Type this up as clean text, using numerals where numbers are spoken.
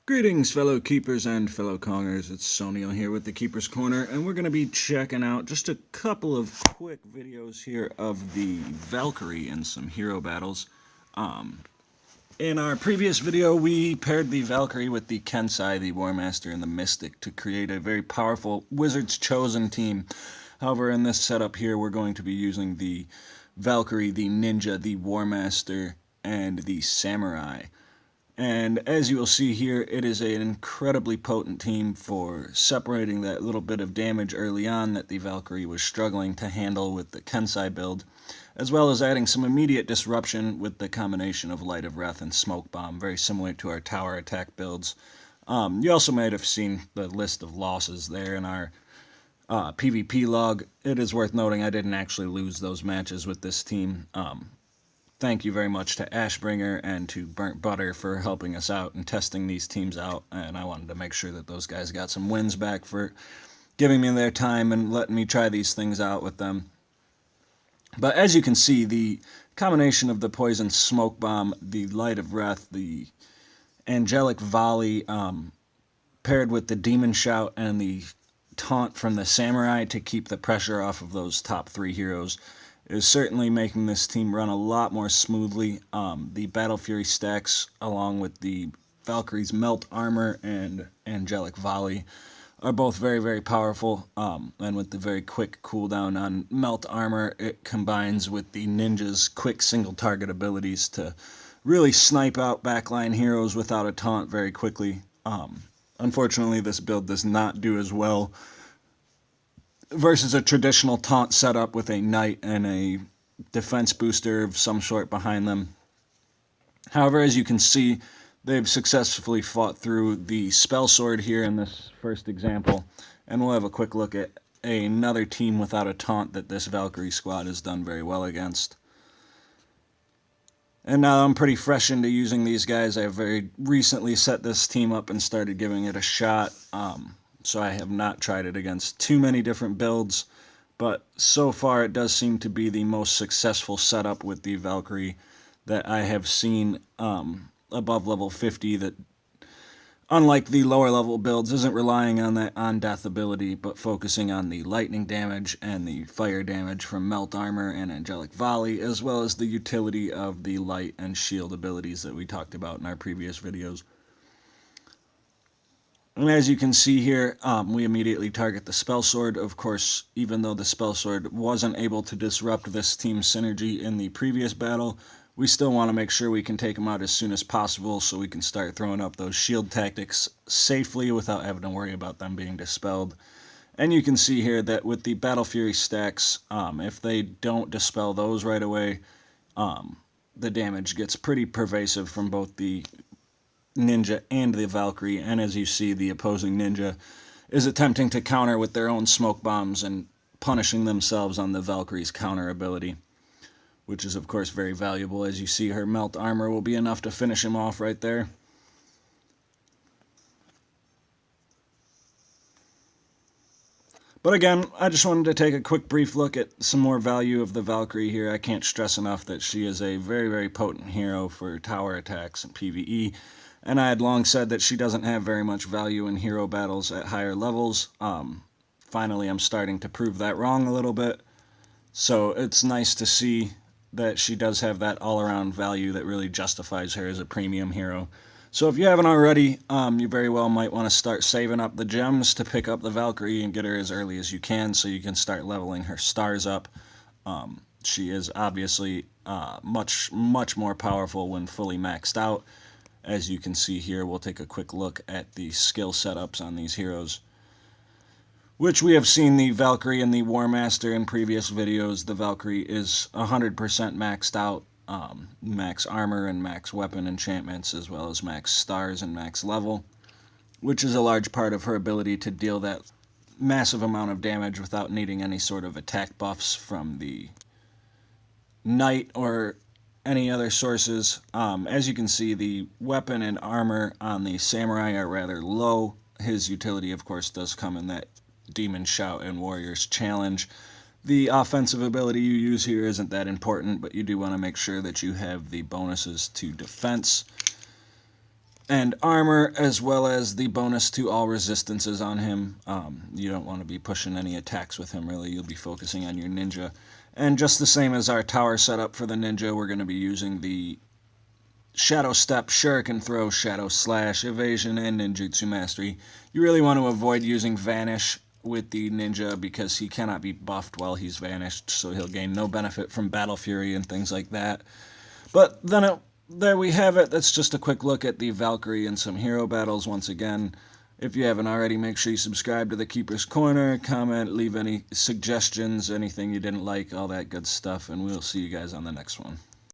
Greetings, fellow keepers and fellow Kongers. It's Soniel here with the Keeper's Corner, and we're going to be checking out just a couple of quick videos here of the Valkyrie and some hero battles. In our previous video, we paired the Valkyrie with the Kensai, the War Master, and the Mystic to create a very powerful Wizard's Chosen team. However, in this setup here, we're going to be using the Valkyrie, the Ninja, the War Master, and the Samurai. And as you will see here, it is an incredibly potent team for separating that little bit of damage early on that the Valkyrie was struggling to handle with the Kensai build, as well as adding some immediate disruption with the combination of Light of Wrath and Smoke Bomb, very similar to our tower attack builds. You also might have seen the list of losses there in our PvP log. It is worth noting I didn't actually lose those matches with this team. Thank you very much to Ashbringer and to Burnt Butter for helping us out and testing these teams out, and I wanted to make sure that those guys got some wins back for giving me their time and letting me try these things out with them. But as you can see, the combination of the Poison Smoke Bomb, the Light of Wrath, the Angelic Volley, paired with the Demon Shout and the Taunt from the Samurai to keep the pressure off of those top three heroes, is certainly making this team run a lot more smoothly. The Battle Fury stacks, along with the Valkyrie's Melt Armor and Angelic Volley, are both very, very powerful. And with the very quick cooldown on Melt Armor, it combines with the Ninja's quick single target abilities to really snipe out backline heroes without a taunt very quickly. Unfortunately, this build does not do as well versus a traditional taunt setup with a knight and a defense booster of some sort behind them. However, as you can see, they've successfully fought through the spell sword here in this first example, and we'll have a quick look at another team without a taunt that this Valkyrie squad has done very well against. And now I'm pretty fresh into using these guys. I very recently set this team up and started giving it a shot. So I have not tried it against too many different builds, but so far it does seem to be the most successful setup with the Valkyrie that I have seen above level 50, that, unlike the lower level builds, isn't relying on that on-death ability, but focusing on the lightning damage and the fire damage from Melt Armor and Angelic Volley, as well as the utility of the light and shield abilities that we talked about in our previous videos. And as you can see here, we immediately target the Spell Sword. Of course, even though the Spell Sword wasn't able to disrupt this team's synergy in the previous battle, we still want to make sure we can take them out as soon as possible so we can start throwing up those shield tactics safely without having to worry about them being dispelled. And you can see here that with the Battle Fury stacks, if they don't dispel those right away, the damage gets pretty pervasive from both the Ninja and the Valkyrie, and as you see, the opposing Ninja is attempting to counter with their own smoke bombs and punishing themselves on the Valkyrie's counter ability, which is of course very valuable. As you see, her Melt Armor will be enough to finish him off right there. But again, I just wanted to take a quick brief look at some more value of the Valkyrie here. I can't stress enough that she is a very, very potent hero for tower attacks and PvE. And I had long said that she doesn't have very much value in hero battles at higher levels. Finally, I'm starting to prove that wrong a little bit. So it's nice to see that she does have that all-around value that really justifies her as a premium hero. So if you haven't already, you very well might want to start saving up the gems to pick up the Valkyrie and get her as early as you can so you can start leveling her stars up. She is obviously much more powerful when fully maxed out. As you can see here, we'll take a quick look at the skill setups on these heroes, which we have seen the Valkyrie and the War Master in previous videos. The Valkyrie is 100% maxed out, max armor and max weapon enchantments, as well as max stars and max level, which is a large part of her ability to deal that massive amount of damage without needing any sort of attack buffs from the knight or any other sources. As you can see, the weapon and armor on the Samurai are rather low. His utility, of course, does come in that Demon Shout and Warrior's Challenge. The offensive ability you use here isn't that important, but you do want to make sure that you have the bonuses to defense. and armor, as well as the bonus to all resistances on him. You don't want to be pushing any attacks with him, really. You'll be focusing on your ninja. And just the same as our tower setup for the ninja, we're going to be using the Shadow Step, Shuriken Throw, Shadow Slash, Evasion, and Ninjutsu Mastery. You really want to avoid using Vanish with the ninja because he cannot be buffed while he's vanished, so he'll gain no benefit from Battle Fury and things like that. But then there we have it. That's just a quick look at the Valkyrie and some hero battles once again. If you haven't already, make sure you subscribe to the Keeper's Corner, comment, leave any suggestions, anything you didn't like, all that good stuff, and we'll see you guys on the next one.